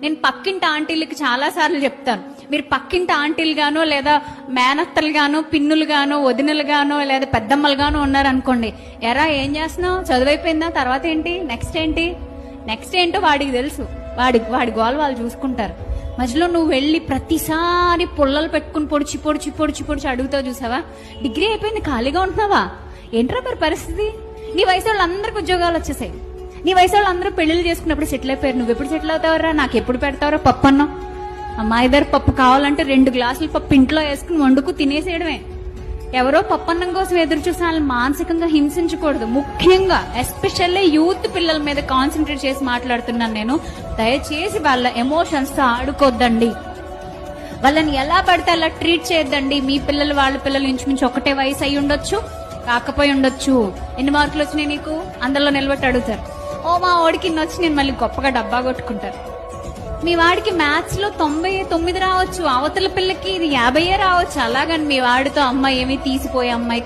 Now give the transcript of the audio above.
నేను పక్కింటి ఆంటీలకి చాలా సార్లు చెప్తాను, మీరు పక్కింటి ఆంటీలు గానో లేదా మేనత్తలు గానో పిన్నులు గానో వదినలు గానో లేదా పెద్దమ్మలు గానో ఉన్నారనుకోండి, ఎరా ఏం చేస్తున్నావు, చదువైపోయిందా, తర్వాత ఏంటి, నెక్స్ట్ ఏంటో వాడికి తెలుసు. వాడి గోల్ వాళ్ళు చూసుకుంటారు. మధ్యలో నువ్వు వెళ్ళి ప్రతిసారి పుల్లలు పెట్టుకుని పొడిచి అడుగుతావు చూసావా, డిగ్రీ అయిపోయింది ఖాళీగా ఉంటున్నావా, ఏంట్రా మరి పరిస్థితి, నీ వయసు వాళ్ళందరికి ఉద్యోగాలు వచ్చేసాయి, నీ వయసు వాళ్ళందరూ పెళ్లిళ్ళు చేసుకున్నప్పుడు సెటిల్ అయిపోయారు, నువ్వు ఎప్పుడు సెటిల్ అవుతావరా, నాకు ఎప్పుడు పెడతావరా పప్పు అన్నం, మా ఇద్దరు పప్పు కావాలంటే 2 గ్లాసులు పప్పు ఇంట్లో వేసుకుని వండుకు తినేసేయడమే. ఎవరో పప్పన్నం కోసం ఎదురు చూసి వాళ్ళని మానసికంగా హింసించకూడదు. ముఖ్యంగా ఎస్పెషల్లీ యూత్ పిల్లల మీద కాన్సన్ట్రేట్ చేసి మాట్లాడుతున్నాను నేను. దయచేసి వాళ్ళ ఎమోషన్స్ తో ఆడుకోద్దండి, వాళ్ళని ఎలా పడితే అలా ట్రీట్ చేయొద్దండి. మీ పిల్లలు వాళ్ళ పిల్లలు ఇంచుమించు ఒకటే వయసు అయి ఉండొచ్చు, కాకపోయి ఉండొచ్చు. ఎన్ని మార్కులు వచ్చినాయి నీకు, అందులో నిలబెట్టి అడుగుతారు. ఓ మా వాడికి ఇన్ని వచ్చి నేను మళ్ళీ గొప్పగా డబ్బా కొట్టుకుంటారు. మీ వాడికి మ్యాథ్స్ లో 99 రావచ్చు, అవతల పిల్లకి ఇది 50 రావచ్చు. అలాగని మీ వాడితో అమ్మాయి ఏమీ తీసిపోయే అమ్మాయి